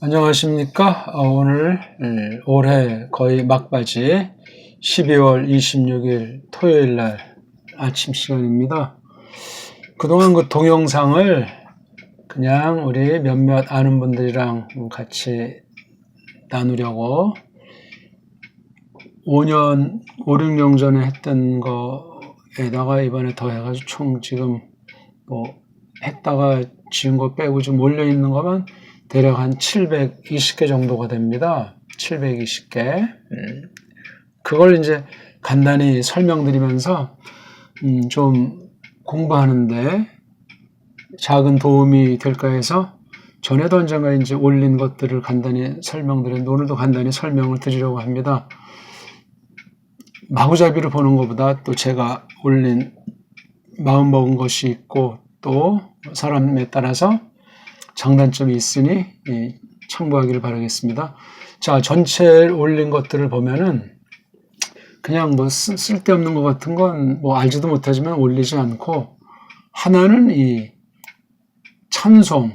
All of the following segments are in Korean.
안녕하십니까? 오늘 올해 거의 막바지 12월 26일 토요일 날 아침 시간입니다. 그동안 그 동영상을 그냥 우리 몇몇 아는 분들이랑 같이 나누려고 5, 6년 전에 했던 거에다가 이번에 더 해가지고 총 지금 했다가 지은 거 빼고 좀 올려있는 거만 대략 한 720개 정도가 됩니다. 720개. 그걸 이제 간단히 설명드리면서 좀 공부하는데 작은 도움이 될까 해서 전에도 언젠가 이제 올린 것들을 간단히 설명드렸는데 오늘도 간단히 설명을 드리려고 합니다. 마구잡이로 보는 것보다 또 제가 올린 마음 먹은 것이 있고 또 사람에 따라서 장단점이 있으니 참고하기를 바라겠습니다. 자, 전체 올린 것들을 보면은 그냥 쓸데없는 것 같은 건 알지도 못하지만 올리지 않고 하나는 이 찬송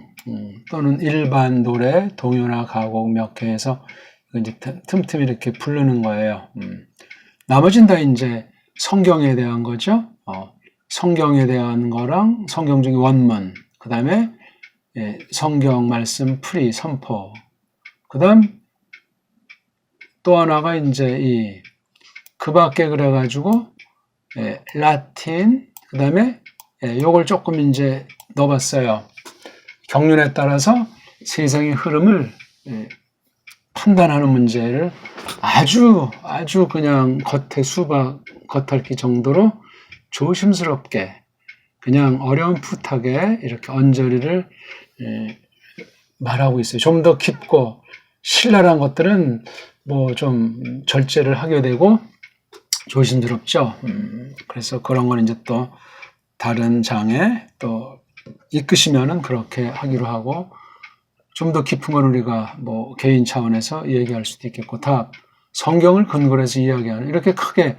또는 일반 노래, 동요나 가곡 몇 개 해서 이제 틈틈이 이렇게 부르는 거예요. 나머지는 다 이제 성경에 대한 거죠. 성경에 대한 거랑 성경 중에 원문, 그 다음에 성경 말씀 풀이 선포. 그 다음 또 하나가 이제 그 밖에 그래가지고 라틴, 그 다음에 요걸 조금 이제 넣어봤어요. 경륜에 따라서 세상의 흐름을 판단하는 문제를 아주 그냥 겉핥기 정도로 조심스럽게 그냥 어렴풋하게 이렇게 언저리를 말하고 있어요. 좀 더 깊고 신랄한 것들은 좀 절제를 하게 되고 조심스럽죠. 그래서 그런 건 이제 또 다른 장에 또 이끄시면은 그렇게 하기로 하고 좀 더 깊은 건 우리가 개인 차원에서 얘기할 수도 있겠고 다 성경을 근거로 해서 이야기하는 이렇게 크게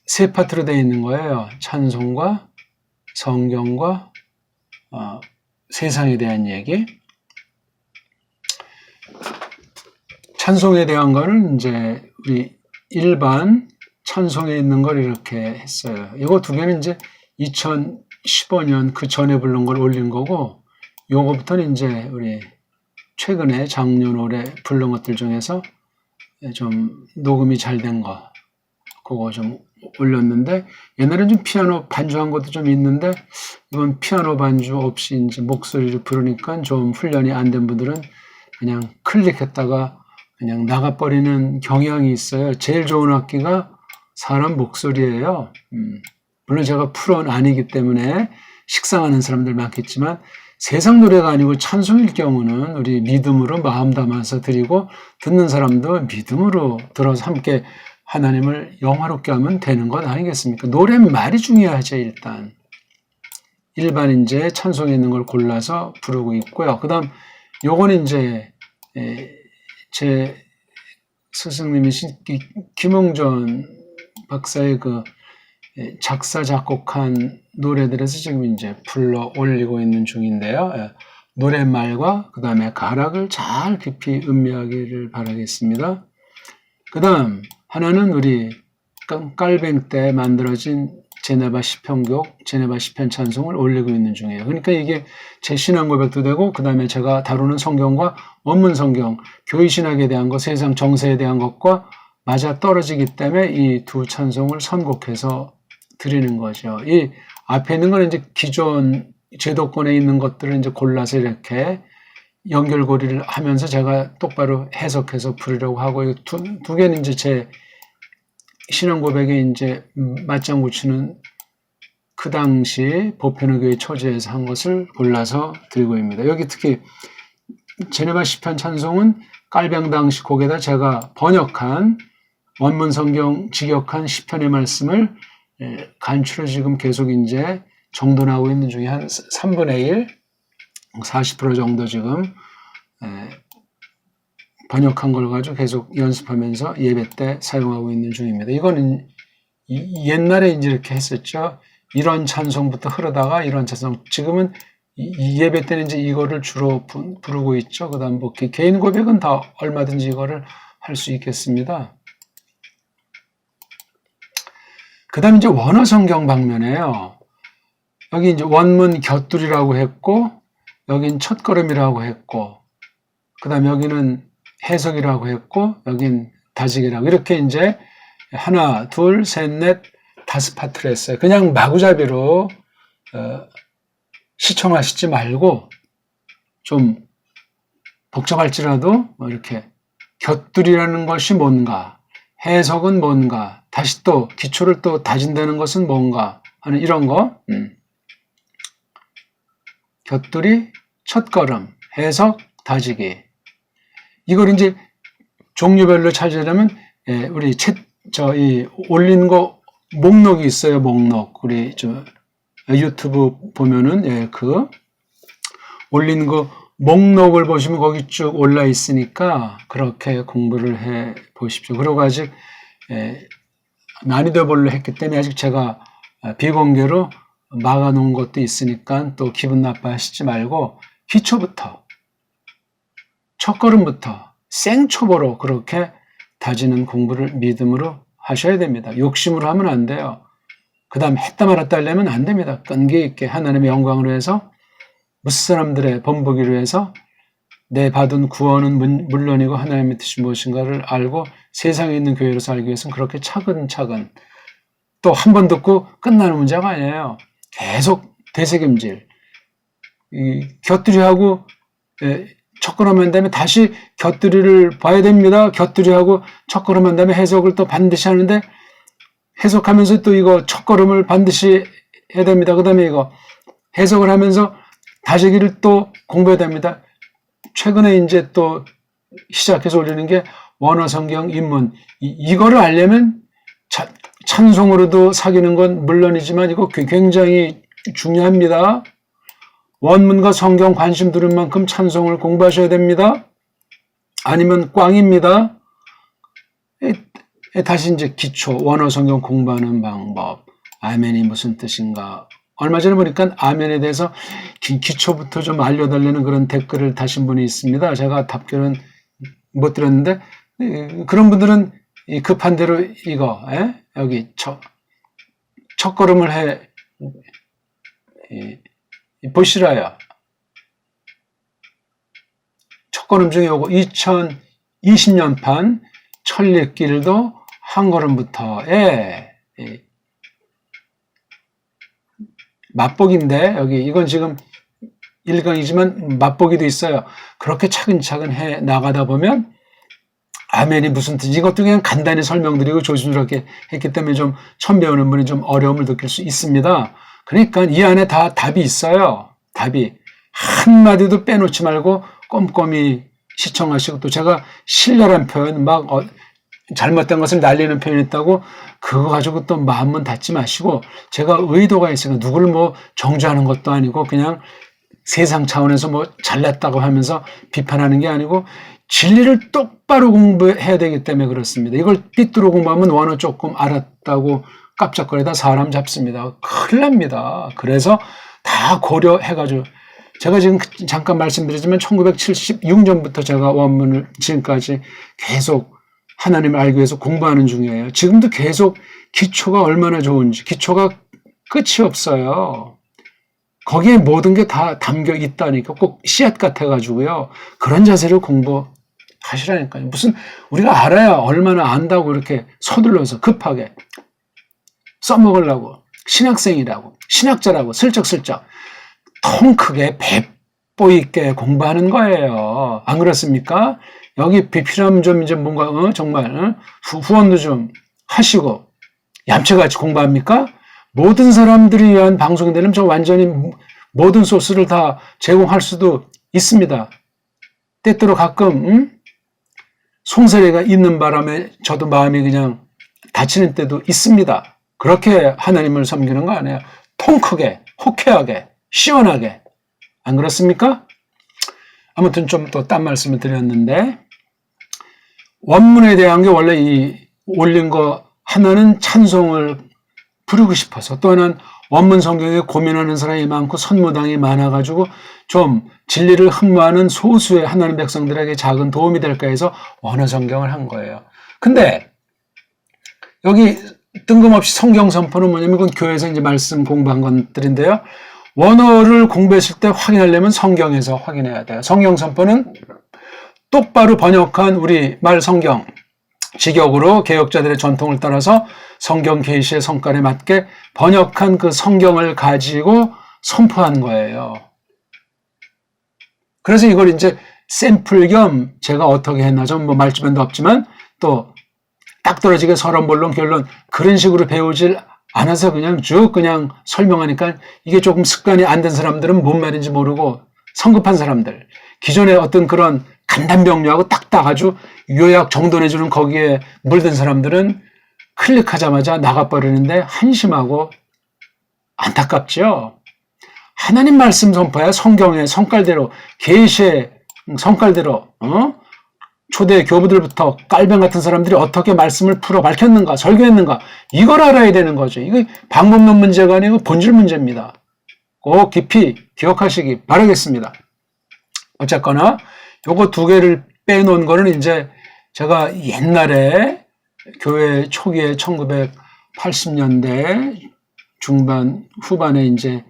세 파트로 되어 있는 거예요. 찬송과 성경과 세상에 대한 얘기. 찬송에 대한 거는 이제 우리 일반 찬송에 있는 걸 이렇게 했어요. 이거 두 개는 이제 2015년 그 전에 부른 걸 올린 거고, 요거부터는 이제 우리 최근에 작년 올해 부른 것들 중에서 좀 녹음이 잘 된 거, 그거 좀 올렸는데, 옛날엔 좀 피아노 반주한 것도 좀 있는데, 이건 피아노 반주 없이 이제 목소리를 부르니까 좀 훈련이 안 된 분들은 그냥 클릭했다가 그냥 나가버리는 경향이 있어요. 제일 좋은 악기가 사람 목소리예요. 물론 제가 프로는 아니기 때문에 식상하는 사람들 많겠지만, 세상 노래가 아니고 찬송일 경우는 우리 믿음으로 마음 담아서 드리고 듣는 사람도 믿음으로 들어서 함께 하나님을 영화롭게 하면 되는 것 아니겠습니까? 노랫말이 중요하죠, 일단. 일반 이제 찬송에 있는 걸 골라서 부르고 있고요. 그 다음, 요건 이제, 제 스승님이신 김웅전 박사의 그 작사, 작곡한 노래들에서 지금 이제 불러 올리고 있는 중인데요. 노랫말과 그 다음에 가락을 잘 깊이 음미하기를 바라겠습니다. 그 다음, 하나는 우리 깔뱅 때 만들어진 제네바 시편곡, 제네바 시편 찬송을 올리고 있는 중이에요. 그러니까 이게 제 신앙 고백도 되고, 그 다음에 제가 다루는 성경과 원문 성경, 교회 신학에 대한 것, 세상 정세에 대한 것과 맞아 떨어지기 때문에 이 두 찬송을 선곡해서 드리는 거죠. 이 앞에 있는 건 이제 기존 제도권에 있는 것들을 이제 골라서 이렇게 연결고리를 하면서 제가 똑바로 해석해서 부르려고 하고, 두 개는 이제 제 신앙 고백에 이제 맞장구 치는 그 당시 보편의 교회 초지에서 한 것을 골라서 드리고 있습니다. 여기 특히 제네바 시편 찬송은 깔병 당시 곡에다 제가 번역한 원문 성경 직역한 시편의 말씀을 간추려 지금 계속 이제 정돈하고 있는 중에 한 3분의 1, 40% 정도 지금 번역한 걸 가지고 계속 연습하면서 예배 때 사용하고 있는 중입니다. 이거는 옛날에 이제 이렇게 했었죠. 이런 찬송부터 흐르다가 이런 찬송, 지금은 이 예배 때는 이제 이거를 주로 부르고 있죠. 그 다음 뭐 개인 고백은 다 얼마든지 이거를 할 수 있겠습니다. 그 다음 이제 원어 성경 방면에요. 여기 이제 원문 곁들이라고 했고, 여긴 첫걸음이라고 했고, 그 다음 여기는 해석이라고 했고, 여긴 다지기라고. 이렇게 이제 하나, 둘, 셋, 넷, 다섯 파트를 했어요. 그냥 마구잡이로 시청하시지 말고 좀 복잡할지라도 이렇게 곁들이라는 것이 뭔가, 해석은 뭔가, 다시 또 기초를 또 다진다는 것은 뭔가 하는 이런 거. 곁들이, 첫걸음, 해석, 다지기. 이걸 이제 종류별로 찾으려면 우리 올린 거 목록이 있어요. 목록. 우리 유튜브 보면은 그 올린 거 목록을 보시면 거기 쭉 올라 있으니까 그렇게 공부를 해 보십시오. 그리고 아직 난이도별로 했기 때문에 아직 제가 비공개로 막아놓은 것도 있으니까 또 기분 나빠하시지 말고 기초부터 첫걸음부터 생초보로 그렇게 다지는 공부를 믿음으로 하셔야 됩니다. 욕심으로 하면 안 돼요. 그 다음 했다 말았다 하려면 안 됩니다. 끈기 있게 하나님의 영광으로 해서 무슨 사람들의 번복이로 해서 내 받은 구원은 물론이고 하나님의 뜻이 무엇인가를 알고 세상에 있는 교회로 살기 위해서는 그렇게 차근차근 또 한 번 듣고 끝나는 문제가 아니에요. 계속 되새김질. 곁들이하고 첫걸음 한 다음에 다시 곁들이를 봐야 됩니다. 곁들이하고 첫걸음 한 다음에 해석을 또 반드시 하는데 해석하면서 또 이거 첫걸음을 반드시 해야 됩니다. 그 다음에 이거 해석을 하면서 다시기를 또 공부해야 됩니다. 최근에 이제 또 시작해서 올리는 게 원어 성경 입문. 이거를 알려면 찬송으로도 사귀는 건 물론이지만 이거 굉장히 중요합니다. 원문과 성경 관심 두는 만큼 찬송을 공부하셔야 됩니다. 아니면 꽝입니다. 다시 이제 기초, 원어 성경 공부하는 방법, 아멘이 무슨 뜻인가. 얼마 전에 보니까 아멘에 대해서 기초부터 좀 알려달라는 그런 댓글을 다신 분이 있습니다. 제가 답변은 못 드렸는데, 그런 분들은 급한 대로 이거, 여기 첫걸음을 해, 보시라요. 첫걸음 중에 요거 2020년판 천리길도 한 걸음부터의 맛보기인데 여기 이건 지금 1강이지만 맛보기도 있어요. 그렇게 차근차근 해 나가다 보면 아멘이 무슨 뜻인지 이것도 그냥 간단히 설명드리고 조심스럽게 했기 때문에 좀 처음 배우는 분이 좀 어려움을 느낄 수 있습니다. 그러니까 이 안에 다 답이 있어요. 답이 한마디도 빼놓지 말고 꼼꼼히 시청하시고 또 제가 신랄한 표현 막 잘못된 것을 날리는 표현이 있다고 그거 가지고 또 마음은 닫지 마시고 제가 의도가 있으니까 누구를 뭐 정죄하는 것도 아니고 그냥 세상 차원에서 뭐 잘났다고 하면서 비판하는 게 아니고 진리를 똑바로 공부해야 되기 때문에 그렇습니다. 이걸 삐뚤어 공부하면 원어 조금 알았다고 깜짝거리다 사람 잡습니다. 큰일 납니다. 그래서 다 고려해가지고 제가 지금 잠깐 말씀드리지만 1976년부터 제가 원문을 지금까지 계속 하나님을 알기 위해서 공부하는 중이에요. 지금도 계속 기초가 얼마나 좋은지 기초가 끝이 없어요. 거기에 모든 게 다 담겨 있다니까 꼭 씨앗 같아가지고요. 그런 자세로 공부하시라니까요. 무슨 우리가 알아야 얼마나 안다고 이렇게 서둘러서 급하게 써먹으려고 신학생이라고 신학자라고 슬쩍슬쩍 통 크게 배포 있게 공부하는 거예요. 안 그렇습니까? 여기 필요하면 좀 이제 뭔가 정말 후원도 좀 하시고 얌체같이 공부합니까? 모든 사람들이 위한 방송이 되려면 저 완전히 모든 소스를 다 제공할 수도 있습니다. 때때로 가끔 송사리가 있는 바람에 저도 마음이 그냥 다치는 때도 있습니다. 그렇게 하나님을 섬기는 거 아니에요. 통 크게 호쾌하게 시원하게 안 그렇습니까? 아무튼 좀 또 딴 말씀을 드렸는데 원문에 대한 게 원래 이 올린 거 하나는 찬송을 부르고 싶어서 또 하나는 원문 성경에 고민하는 사람이 많고 선무당이 많아가지고 좀 진리를 흠모하는 소수의 하나님 백성들에게 작은 도움이 될까 해서 원어 성경을 한 거예요. 근데 여기 뜬금없이 성경 선포는 뭐냐면 이건 교회에서 이제 말씀 공부한 것들인데요. 원어를 공부했을 때 확인하려면 성경에서 확인해야 돼요. 성경 선포는 똑바로 번역한 우리말 성경, 직역으로 개혁자들의 전통을 따라서 성경 계시의 성깔에 맞게 번역한 그 성경을 가지고 선포한 거예요. 그래서 이걸 이제 샘플 겸 제가 어떻게 했나 좀 뭐 말주변도 없지만 또 딱 떨어지게 서론본론 결론 그런 식으로 배우질 않아서 그냥 쭉 그냥 설명하니까 이게 조금 습관이 안 된 사람들은 뭔 말인지 모르고 성급한 사람들, 기존에 어떤 그런 간단명료하고 딱딱 아주 요약 정돈해주는 거기에 물든 사람들은 클릭하자마자 나가버리는데 한심하고 안타깝죠. 하나님 말씀 선포야 성경의 성깔대로 계시의 성깔대로 초대 교부들부터 깔병 같은 사람들이 어떻게 말씀을 풀어 밝혔는가 설교했는가 이걸 알아야 되는 거죠. 이거 방법론 문제가 아니고 본질 문제입니다. 꼭 깊이 기억하시기 바라겠습니다. 어쨌거나 요거 두 개를 빼놓은 거는 이제 제가 옛날에 교회 초기에 1980년대 중반 후반에 이제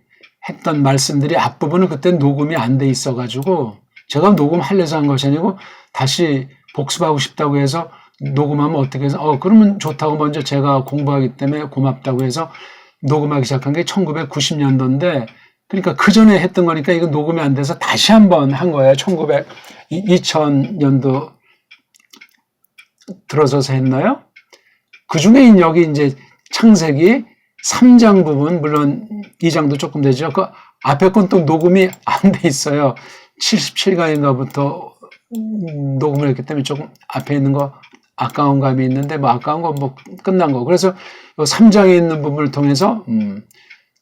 했던 말씀들이 앞부분은 그때 녹음이 안 돼 있어가지고 제가 녹음하려서 한 것이 아니고 다시 복습하고 싶다고 해서 녹음하면 어떻게 해서 그러면 좋다고 먼저 제가 공부하기 때문에 고맙다고 해서 녹음하기 시작한 게 1990년도인데 그러니까 그 전에 했던 거니까 이거 녹음이 안 돼서 다시 한번 한 거예요. 2000년도 들어서서 했나요? 그 중에 여기 이제 창세기 3장 부분, 물론 2장도 조금 되죠. 그 앞에 건 또 녹음이 안 돼 있어요. 77강인가부터 녹음을 했기 때문에 조금 앞에 있는 거 아까운 감이 있는데 뭐 아까운 거 뭐 끝난 거. 그래서 3장에 있는 부분을 통해서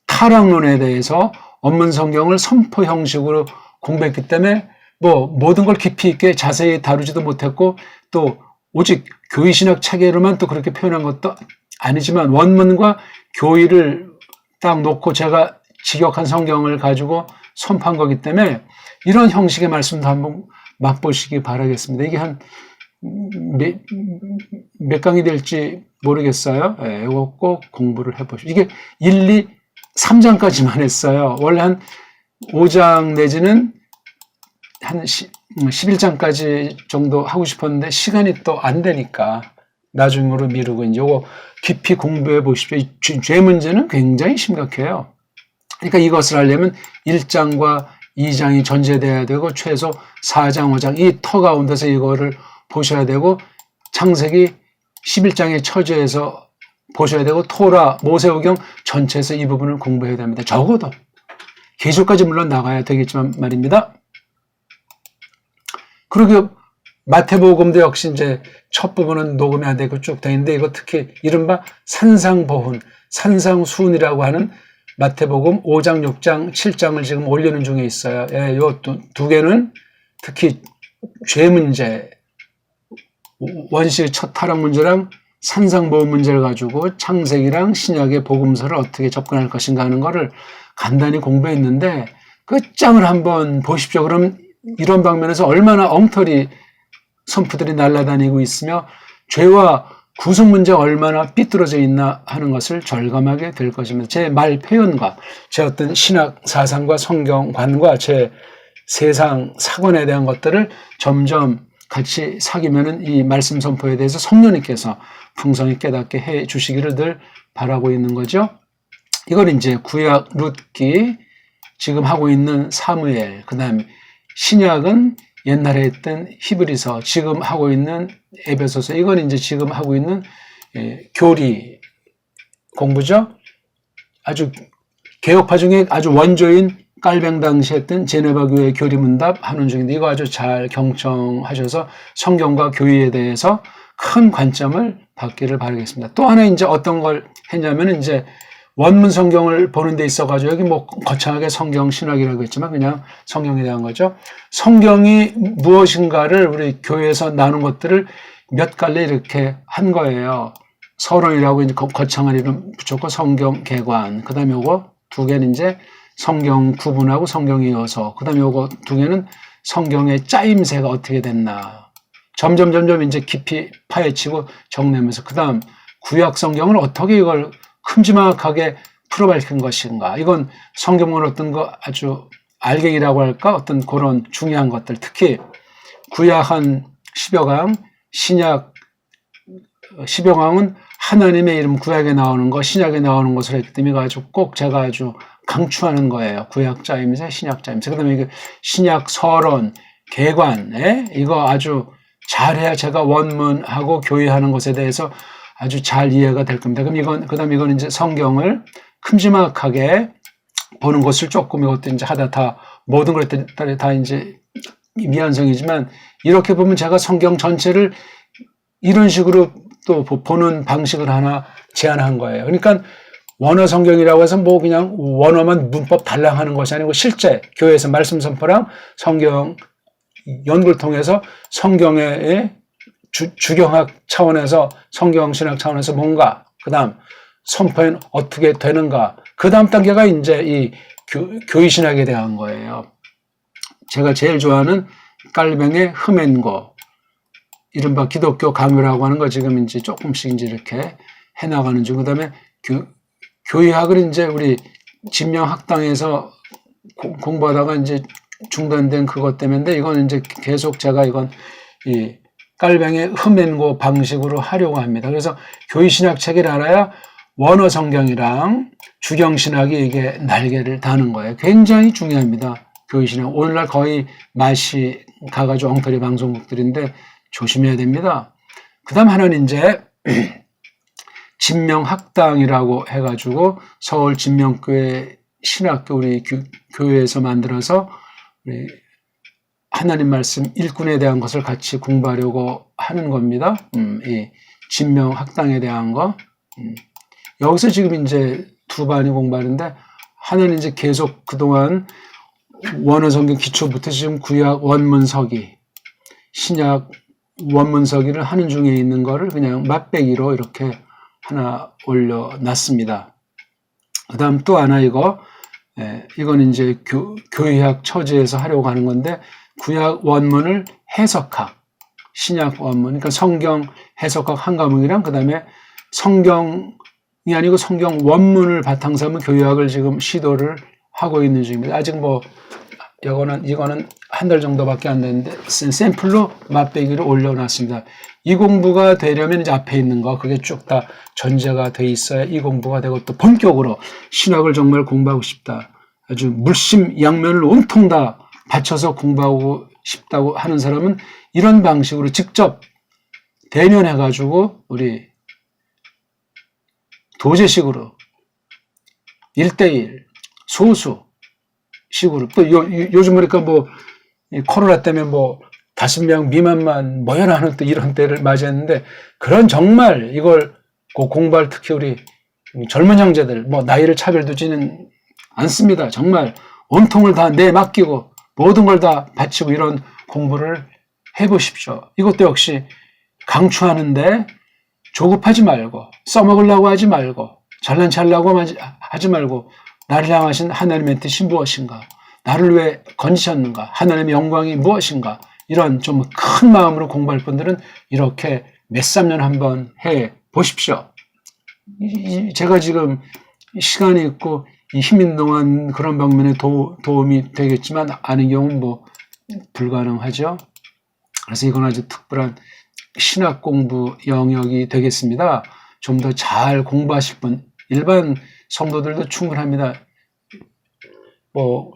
타락론에 대해서 원문 성경을 선포 형식으로 공부했기 때문에 뭐 모든 걸 깊이 있게 자세히 다루지도 못했고 또 오직 교의신학 체계로만 또 그렇게 표현한 것도 아니지만 원문과 교의를 딱 놓고 제가 직역한 성경을 가지고 선포한 거기 때문에 이런 형식의 말씀도 한번 맛보시기 바라겠습니다. 이게 한 몇 강이 될지 모르겠어요. 이거 꼭 공부를 해보시죠. 이게 1, 2, 3장까지만 했어요. 원래 한 5장 내지는 한 11장까지 정도 하고 싶었는데 시간이 또 안 되니까 나중으로 미루고 이제 이거 깊이 공부해 보십시오. 이 죄 문제는 굉장히 심각해요. 그러니까 이것을 하려면 1장과 2장이 전제돼야 되고 최소 4장, 5장 이 터 가운데서 이거를 보셔야 되고 창세기 11장의 처제에서 보셔야 되고 토라, 모세오경 전체에서 이 부분을 공부해야 됩니다. 적어도 계시까지 물론 나가야 되겠지만 말입니다. 그리고 마태복음도 역시 이제 첫 부분은 녹음이 안 되고 쭉 돼 있는데 이거 특히 이른바 산상보훈, 산상수훈이라고 하는 마태복음 5장, 6장, 7장을 지금 올리는 중에 있어요. 예, 요 두 개는 특히 죄 문제, 원시의 첫 타락 문제랑 산상보훈 문제를 가지고 창세기랑 신약의 복음서를 어떻게 접근할 것인가 하는 거를 간단히 공부했는데 그 장을 한번 보십시오. 그럼 이런 방면에서 얼마나 엉터리 선포들이 날아다니고 있으며 죄와 구속 문제가 얼마나 삐뚤어져 있나 하는 것을 절감하게 될 것입니다. 제 말 표현과 제 어떤 신학 사상과 성경관과 제 세상 사관에 대한 것들을 점점 같이 사귀면은 이 말씀 선포에 대해서 성령님께서 풍성히 깨닫게 해 주시기를 늘 바라고 있는 거죠. 이걸 이제 구약 룻기, 지금 하고 있는 사무엘, 그 다음에 신약은 옛날에 했던 히브리서, 지금 하고 있는 에베소서, 이건 이제 지금 하고 있는 교리 공부죠. 아주 개혁파 중에 아주 원조인 깔뱅 당시 했던 제네바 교회 교리문답 하는 중인데 이거 아주 잘 경청하셔서 성경과 교회에 대해서 큰 관점을 받기를 바라겠습니다. 또 하나 이제 어떤 걸 했냐면 이제 원문 성경을 보는 데 있어가지고 여기 뭐 거창하게 성경 신학이라고 했지만 그냥 성경에 대한 거죠. 성경이 무엇인가를 우리 교회에서 나눈 것들을 몇 갈래 이렇게 한 거예요. 서론이라고 이제 거창한 이름 붙였고 성경 개관. 그다음에 요거 두 개는 이제 성경 구분하고 성경 이어서. 그다음에 요거 두 개는 성경의 짜임새가 어떻게 됐나. 점점 이제 깊이 파헤치고 정리하면서 그다음 구약 성경을 어떻게 이걸 큼지막하게 풀어 밝힌 것인가. 이건 성경을 어떤 거 아주 알갱이라고 할까? 어떤 그런 중요한 것들. 특히 구약 한 10여 강, 신약 10여 강은 하나님의 이름 구약에 나오는 거, 신약에 나오는 것을 했기 때문에 아주 꼭 제가 아주 강추하는 거예요. 구약 짜임새, 신약 짜임새. 그다음에 이게 신약 서론, 개관, 이거 아주 잘해야 제가 원문하고 교회하는 것에 대해서 아주 잘 이해가 될 겁니다. 그럼 그다음 이건 이제 성경을 큼지막하게 보는 것을 조금 이것도 이제 하다 다 모든 것들이 다 이제 미완성이지만 이렇게 보면 제가 성경 전체를 이런 식으로 또 보는 방식을 하나 제안한 거예요. 그러니까 원어 성경이라고 해서 뭐 그냥 원어만 문법 달랑하는 것이 아니고 실제 교회에서 말씀 선포랑 성경 연구를 통해서 성경의 주경학 차원에서 성경신학 차원에서 뭔가 그다음 선포는 어떻게 되는가 그 다음 단계가 이제 이 교의신학에 대한 거예요. 제가 제일 좋아하는 깔뱅의 흠앤고 이른바 기독교 강요라고 하는 거 지금 이제 조금씩 이제 이렇게 해나가는 중. 그다음에 교의학을 이제 우리 진명학당에서 공부하다가 이제 중단된 그것 때문에 이건 이제 계속 제가 이건 이 깔뱅의 흠앤고 방식으로 하려고 합니다. 그래서 교의신학 책을 알아야 원어 성경이랑 주경신학이 이게 날개를 다는 거예요. 굉장히 중요합니다. 교의신학. 오늘날 거의 맛이 가가지고 엉터리 방송국들인데 조심해야 됩니다. 그 다음 하나는 이제 진명학당이라고 해가지고 서울 진명교회 신학교 우리 교회에서 만들어서 우리 하나님 말씀 일꾼에 대한 것을 같이 공부하려고 하는 겁니다. 이 진명학당에 대한 거. 여기서 지금 이제 두 반이 공부하는데 하나는 이제 계속 그동안 원어 성경 기초부터 지금 구약 원문서기, 신약 원문서기를 하는 중에 있는 거를 그냥 맛배기로 이렇게 하나 올려놨습니다. 그 다음 또 하나 이건 이제 교회학 처지에서 하려고 하는 건데 구약 원문을 해석학, 신약 원문, 그러니까 성경 해석학 한 과목이랑 그 다음에 성경이 아니고 성경 원문을 바탕 삼은 교회학을 지금 시도를 하고 있는 중입니다. 아직 뭐 이거는 한 달 정도밖에 안 됐는데 샘플로 맛배기를 올려놨습니다. 이 공부가 되려면 이제 앞에 있는 거 그게 쭉 다 전제가 돼 있어야 이 공부가 되고 또 본격으로 신학을 정말 공부하고 싶다. 아주 물심양면을 온통 다 바쳐서 공부하고 싶다고 하는 사람은 이런 방식으로 직접 대면해가지고 우리 도제식으로 1대1 소수 식으로 또 요즘 보니까 뭐 코로나 때문에 뭐 5명 미만만 모여라 하는 또 이런 때를 맞이했는데 그런 정말 이걸 공부할 특히 우리 젊은 형제들 뭐 나이를 차별 두지는 않습니다. 정말 온통을 다 내맡기고 모든 걸 다 바치고 이런 공부를 해보십시오. 이것도 역시 강추하는데 조급하지 말고 써먹으려고 하지 말고 잘난 체하려고 하지 말고 나를 향하신 하나님의 뜻이 무엇인가? 나를 왜 건지셨는가? 하나님의 영광이 무엇인가? 이런 좀 큰 마음으로 공부할 분들은 이렇게 몇 3년 한번 해 보십시오. 제가 지금 시간이 있고 힘 있는 동안 그런 방면에 도움이 되겠지만 아는 경우는 뭐 불가능하죠. 그래서 이건 아주 특별한 신학 공부 영역이 되겠습니다. 좀 더 잘 공부하실 분, 일반 성도들도 충분합니다. 뭐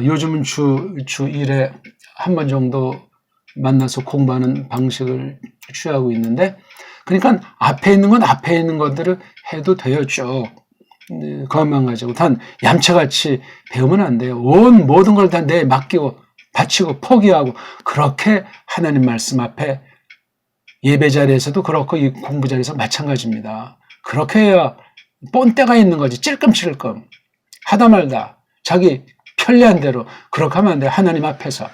요즘은 주 1회 한 번 정도 만나서 공부하는 방식을 취하고 있는데 그러니까 앞에 있는 건 앞에 있는 것들을 해도 돼요. 쭉 그것만 가지고 단 얌체같이 배우면 안 돼요. 모든 걸 다 내 맡기고 바치고 포기하고 그렇게 하나님 말씀 앞에 예배 자리에서도 그렇고 이 공부 자리에서 마찬가지입니다. 그렇게 해야 본때가 있는 거지. 찔끔찔끔 하다 말다 자기 편리한 대로 그렇게 하면 안 돼요. 하나님 앞에서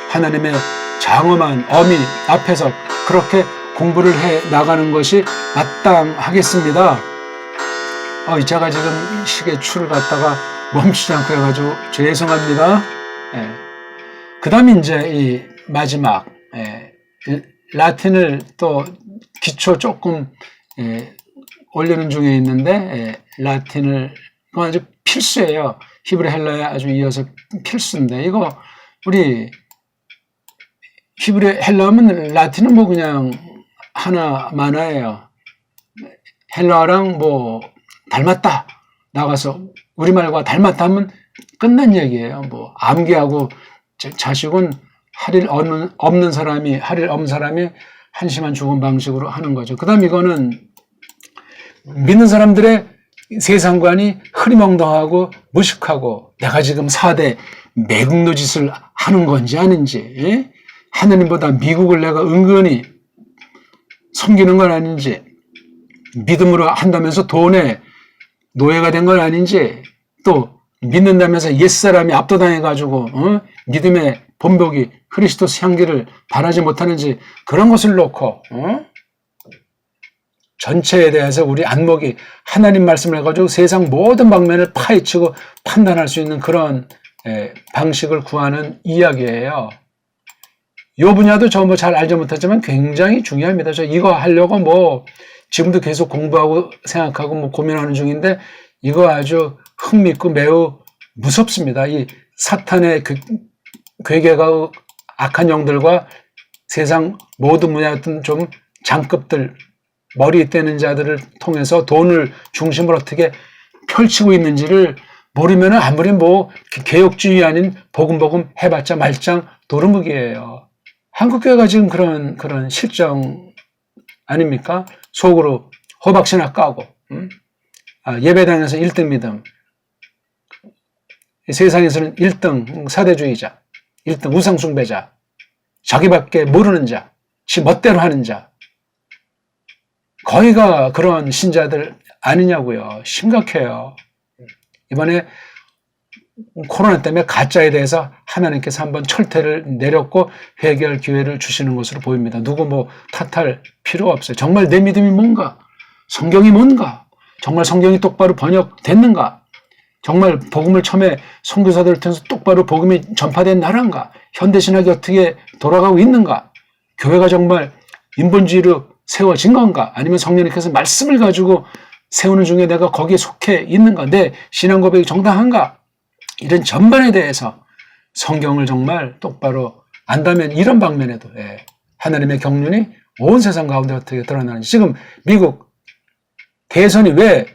하나님의 장엄한 어미 앞에서 그렇게 공부를 해 나가는 것이 마땅하겠습니다. 제가 지금 시계 추를 갖다가 멈추지 않고 해가지고 죄송합니다. 그 다음에 이제 이 마지막, 라틴을 또 기초 조금, 올리는 중에 있는데, 라틴을, 이거 아주 필수예요. 히브리 헬라에 아주 이어서 필수인데, 이거, 우리, 히브리 헬라 하면 라틴은 뭐 그냥 하나 만화예요. 헬라랑 뭐 닮았다 나가서 우리말과 닮았다 하면 끝난 얘기예요. 뭐 암기하고 자식은 할 일 없는 사람이 한심한 죽음 방식으로 하는 거죠. 그 다음 이거는 믿는 사람들의 세상관이 흐리멍덩하고 무식하고 내가 지금 4대 매국노 짓을 하는 건지 아닌지, 하느님보다 미국을 내가 은근히 섬기는 건 아닌지, 믿음으로 한다면서 돈에 노예가 된 건 아닌지, 또 믿는다면서 옛사람이 압도당해가지고 믿음의 본보기 그리스도스 향기를 바라지 못하는지, 그런 것을 놓고 전체에 대해서 우리 안목이 하나님 말씀을 해가지고 세상 모든 방면을 파헤치고 판단할 수 있는 그런 방식을 구하는 이야기예요. 이 분야도 저 뭐 잘 알지 못하지만 굉장히 중요합니다. 저 이거 하려고 뭐 지금도 계속 공부하고 생각하고 뭐 고민하는 중인데, 이거 아주 흥미있고 매우 무섭습니다. 이 사탄의 그 괴계가 악한 영들과 세상 모든 분야였던 좀 장급들, 머리 떼는 자들을 통해서 돈을 중심으로 어떻게 펼치고 있는지를 모르면 아무리 뭐 개혁주의 아닌 보금보금 해봤자 말짱 도루묵이에요. 한국교회가 지금 그런 실정 아닙니까? 속으로 호박씨나 까고, 예배당에서 1등 믿음, 세상에서는 1등 사대주의자, 1등 우상숭배자, 자기밖에 모르는 자, 지 멋대로 하는 자, 거의가 그런 신자들 아니냐고요. 심각해요. 이번에 코로나 때문에 가짜에 대해서 하나님께서 한번 철퇴를 내렸고 해결 기회를 주시는 것으로 보입니다. 누구 뭐 탓할 필요가 없어요. 정말 내 믿음이 뭔가? 성경이 뭔가? 정말 성경이 똑바로 번역됐는가? 정말 복음을 처음에 선교사들을 통해서 똑바로 복음이 전파된 나라인가? 현대신학이 어떻게 돌아가고 있는가? 교회가 정말 인본주의로 세워진 건가? 아니면 성령님께서 말씀을 가지고 세우는 중에 내가 거기에 속해 있는가? 내 신앙 고백이 정당한가? 이런 전반에 대해서 성경을 정말 똑바로 안다면 이런 방면에도 하나님의 경륜이 온 세상 가운데 어떻게 드러나는지. 지금 미국 대선이 왜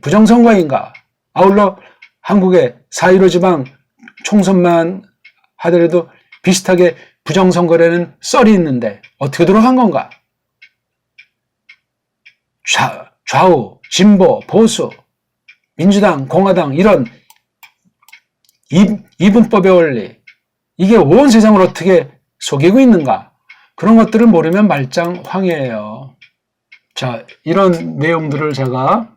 부정선거인가? 아울러 한국의 4.15 지방 총선만 하더라도 비슷하게 부정선거라는 썰이 있는데 어떻게 들어간 건가? 좌우, 진보, 보수, 민주당, 공화당 이런 이분법의 원리, 이게 온 세상을 어떻게 속이고 있는가? 그런 것들을 모르면 말짱 황해예요. 자, 이런 내용들을 제가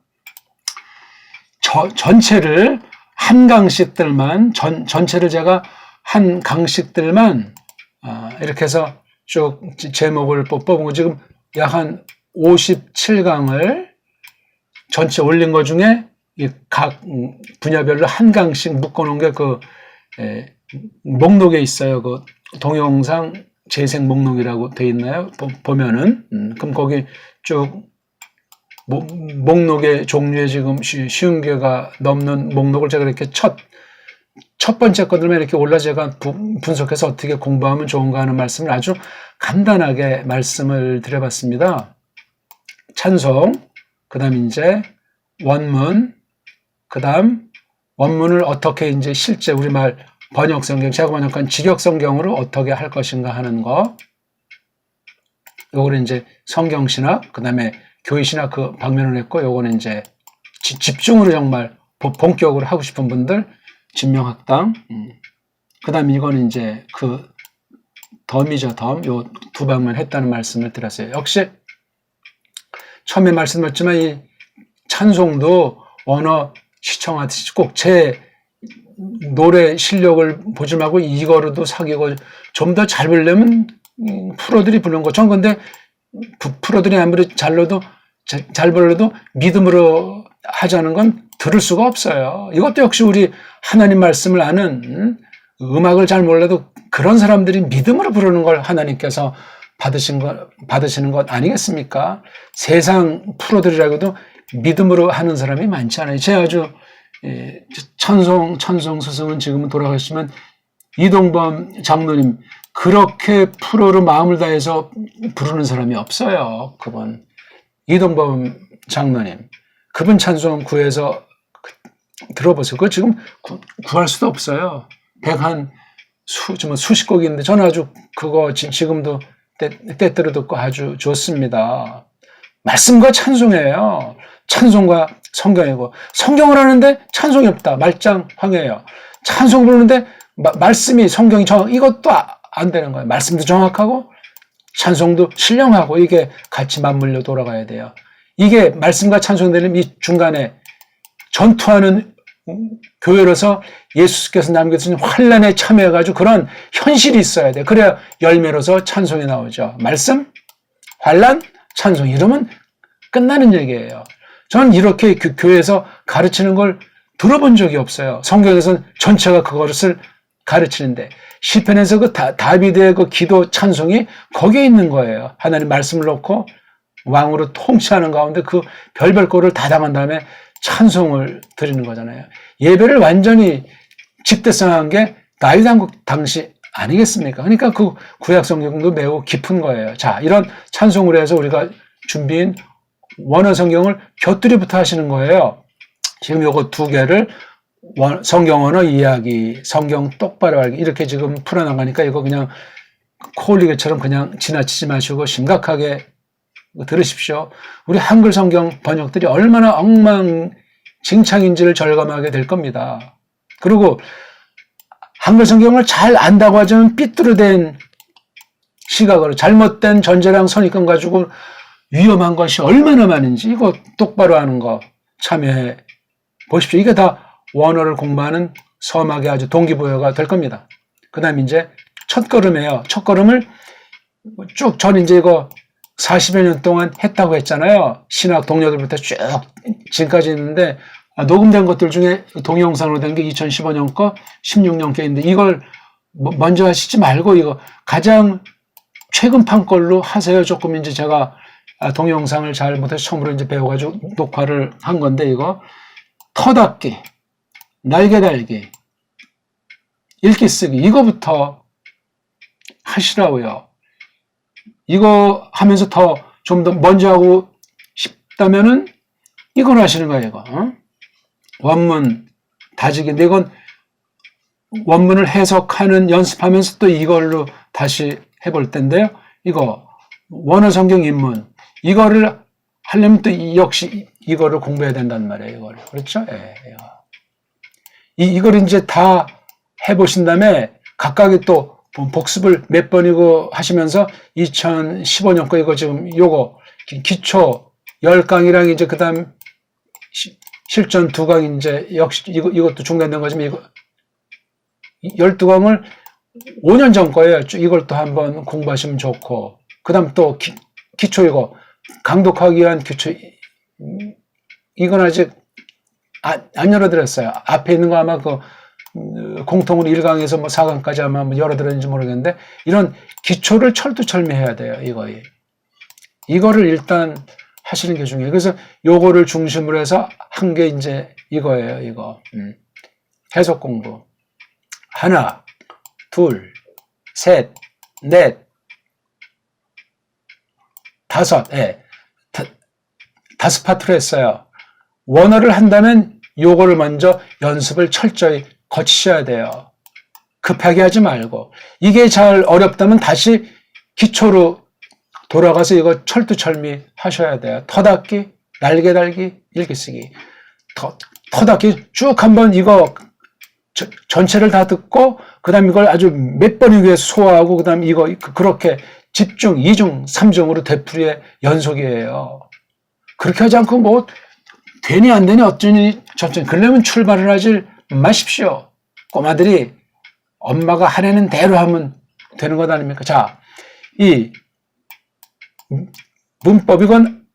전체를 한 강씩들만, 전체를 제가 한 강씩들만 이렇게 해서 쭉 제목을 뽑은 거 지금 약 한 57강을 전체 올린 것 중에 각 분야별로 한 강씩 묶어놓은 게 그 목록에 있어요. 그 동영상 재생 목록이라고 돼 있나요? 보면은 그럼 거기 쭉 목록의 종류에 지금 50개가 넘는 목록을 제가 이렇게 첫 번째 것들만 이렇게 올라 제가 분석해서 어떻게 공부하면 좋은가 하는 말씀을 아주 간단하게 말씀을 드려봤습니다. 찬송, 그 다음 이제 원문, 그 다음 원문을 어떻게 이제 실제 우리말 번역 성경, 제가 번역한 직역 성경으로 어떻게 할 것인가 하는 거, 요거는 이제 성경신학, 그 다음에 교회신학 그 방면을 했고, 요거는 이제 집중으로 정말 본격으로 하고 싶은 분들, 진명학당, 그 다음에 이거는 이제 그 덤이죠, 덤. 요 두 방면 했다는 말씀을 드렸어요. 역시 처음에 말씀드렸지만 이 찬송도 언어 시청하듯이 꼭 제 노래 실력을 보지 말고 이거로도 사귀고 좀 더 잘 부르려면 프로들이 부르는 것처럼. 근데 프로들이 아무리 잘 불러도 믿음으로 하자는 건 들을 수가 없어요. 이것도 역시 우리 하나님 말씀을 아는 음악을 잘 몰라도 그런 사람들이 믿음으로 부르는 걸 하나님께서 받으시는 것 아니겠습니까? 세상 프로들이라고도 믿음으로 하는 사람이 많지 않아요. 제 아주 찬송 스승은 지금은 돌아가시면 이동범 장로님, 그렇게 프로로 마음을 다해서 부르는 사람이 없어요. 그분 이동범 장로님, 그분 찬송 구해서 들어보세요. 그거 지금 구할 수도 없어요. 수십 곡이 있는데 저는 아주 그거 지금도 때때로 듣고 아주 좋습니다. 말씀과 찬송이에요. 찬송과 성경이고, 성경을 하는데 찬송이 없다, 말짱황해요. 찬송 부르는데 말씀이, 성경이 이것도 안 되는 거예요. 말씀도 정확하고 찬송도 신령하고 이게 같이 맞물려 돌아가야 돼요. 이게 말씀과 찬송 되는 이 중간에 전투하는 교회로서 예수께서 남겨주신 환란에 참여해가지고 그런 현실이 있어야 돼요. 그래야 열매로서 찬송이 나오죠. 말씀, 환란, 찬송, 이러면 끝나는 얘기예요. 저는 이렇게 교회에서 가르치는 걸 들어본 적이 없어요. 성경에서는 전체가 그것을 가르치는데, 시편에서 그 다비드의 그 기도 찬송이 거기에 있는 거예요. 하나님 말씀을 놓고 왕으로 통치하는 가운데 그 별별 거를 다 당한 다음에 찬송을 드리는 거잖아요. 예배를 완전히 집대성한 게 다윗 왕국 당시 아니겠습니까? 그러니까 그 구약 성경도 매우 깊은 거예요. 자, 이런 찬송을 해서 우리가 준비한 원어 성경을 곁들이부터 하시는 거예요. 지금 요거 두 개를 성경 언어 이야기, 성경 똑바로 알기, 이렇게 지금 풀어나가니까 이거 그냥 코올리게처럼 그냥 지나치지 마시고 심각하게 들으십시오. 우리 한글 성경 번역들이 얼마나 엉망진창인지를 절감하게 될 겁니다. 그리고 한글 성경을 잘 안다고 하자면 삐뚤어된 시각으로 잘못된 전제랑 선입견 가지고 위험한 것이 얼마나 많은지 이거 똑바로 하는 거 참여해 보십시오. 이게 다 원어를 공부하는 서막의 아주 동기부여가 될 겁니다. 그 다음에 이제 첫 걸음이에요. 첫 걸음을 쭉, 저는 이제 이거 40여 년 동안 했다고 했잖아요. 신학 동료들부터 쭉 지금까지 있는데, 녹음된 것들 중에 동영상으로 된 게 2015년 거, 16년 거인데, 이걸 먼저 하시지 말고 이거 가장 최근 판 걸로 하세요. 조금 이제 제가 동영상을 잘 못해서 처음으로 이제 배워가지고 녹화를 한 건데, 이거 터닫기, 날개 달기, 읽기 쓰기, 이거부터 하시라고요. 이거 하면서 좀 더 먼저 하고 싶다면은 이걸 하시는 거예요, 이거. 원문 다지기인데, 이건 원문을 해석하는 연습하면서 또 이걸로 다시 해볼 텐데요. 이거 원어 성경 입문, 이거를 하려면 또 역시 이거를 공부해야 된단 말이에요, 이거를. 그렇죠? 예, 이걸 이제 다 해보신 다음에 각각의 또 복습을 몇 번이고 하시면서 2015년 거 이거 지금 요거 기초 10강이랑 이제 그 다음 실전 2강 이제 역시 이것도 중단된 거지만 이거 12강을 5년 전 거예요. 이걸 또 한번 공부하시면 좋고, 그 다음 또 기초 이거 강독하기 위한 기초, 이건 아직 안 열어드렸어요. 앞에 있는 거 아마 공통으로 1강에서 뭐 4강까지 아마 열어드렸는지 모르겠는데, 이런 기초를 철두철미해야 돼요, 이거를 일단 하시는 게 중요해요. 그래서 요거를 중심으로 해서 한 게 이제 이거예요, 이거. 해석 공부. 하나, 둘, 셋, 넷, 다섯, 다섯 파트로 했어요. 원어를 한다면 요거를 먼저 연습을 철저히 거치셔야 돼요. 급하게 하지 말고. 이게 잘 어렵다면 다시 기초로 돌아가서 이거 철두철미 하셔야 돼요. 터닫기, 날개 달기, 읽기 쓰기. 터닫기 쭉 한번 이거 전체를 다 듣고, 그 다음 이걸 아주 몇 번에 위해서 소화하고, 그 다음 이거 그렇게 집중, 2중, 3중으로 되풀이의 연속이에요. 그렇게 하지 않고 뭐 되니 안 되니 어쩌니 저쩌니 그러려면 출발을 하지 마십시오. 꼬마들이 엄마가 하라는 대로 하면 되는 것 아닙니까? 자, 이 문법, 이건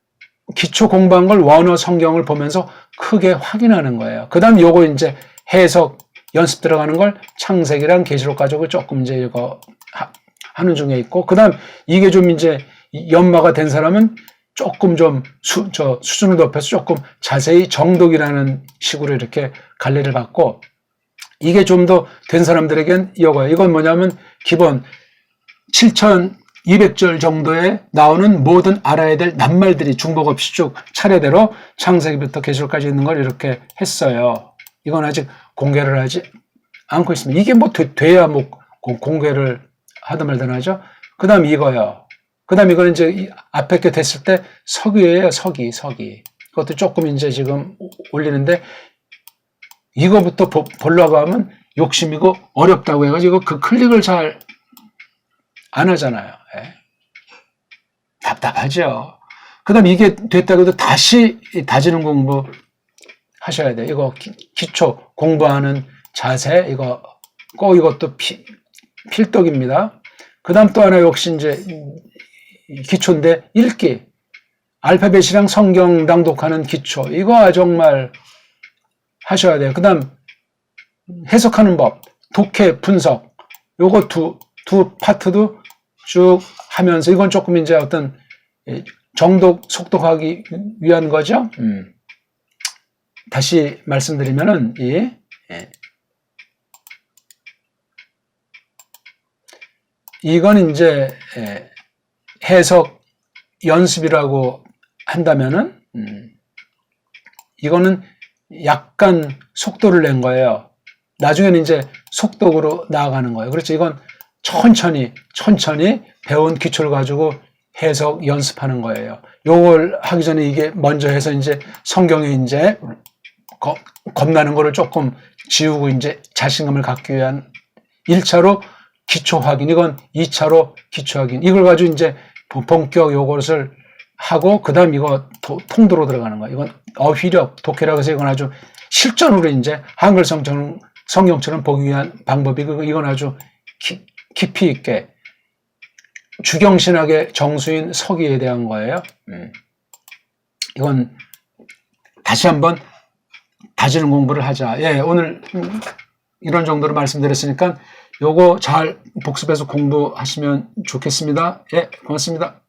기초 공부한 걸 원어 성경을 보면서 크게 확인하는 거예요. 그 다음 요거 이제 해석 연습 들어가는 걸 창세기랑 계시록 가지고 조금 이제 이거 하는 중에 있고, 그 다음 이게 좀 이제 연마가 된 사람은 조금 좀 수준을 높여서 조금 자세히 정독이라는 식으로 이렇게 갈래를 갖고, 이게 좀 더 된 사람들에겐 이거예요. 이건 뭐냐면 기본 7,200절 정도에 나오는 모든 알아야 될 낱말들이 중복 없이 쭉 차례대로 창세기부터 계시록까지 있는 걸 이렇게 했어요. 이건 아직 공개를 하지 않고 있습니다. 이게 뭐 돼야 뭐 공개를 하든 말든 하죠. 그 다음 이거요. 그 다음 이거는 이제 앞에 게 됐을 때 서기예요. 서기. 그것도 조금 이제 지금 올리는데, 이거부터 보려고 하면 욕심이고 어렵다고 해가지고 그 클릭을 잘 안 하잖아요. 예. 답답하죠. 그 다음 이게 됐다고 해도 다시 다지는 공부 하셔야 돼요. 이거 기초 공부하는 자세, 이것도 필독입니다. 그 다음 또 하나 역시 이제 기초인데, 읽기. 알파벳이랑 성경 낭독하는 기초. 이거 정말 하셔야 돼요. 그 다음 해석하는 법, 독해, 분석. 요거 두 파트도 쭉 하면서, 이건 조금 이제 어떤 정독, 속독하기 위한 거죠. 다시 말씀드리면은, 이건 이제 해석 연습이라고 한다면은, 이거는 약간 속도를 낸 거예요. 나중에는 이제 속독으로 나아가는 거예요. 그렇죠. 이건 천천히 배운 기초를 가지고 해석 연습하는 거예요. 요걸 하기 전에 이게 먼저 해서 이제 성경에 이제 겁나는 거를 조금 지우고 이제 자신감을 갖기 위한 1차로 기초 확인, 이건 2차로 기초 확인. 이걸 가지고 이제 본격 요것을 하고, 그 다음 이거 통도로 들어가는 거예요. 이건 어휘력, 독해라고 해서 이건 아주 실전으로 이제 한글 성경처럼 보기 위한 방법이, 이건 아주 깊이 있게 주경신학의 정수인 서기에 대한 거예요. 이건 다시 한번 다지는 공부를 하자. 예, 오늘 이런 정도로 말씀드렸으니까 요거 잘 복습해서 공부하시면 좋겠습니다. 예, 고맙습니다.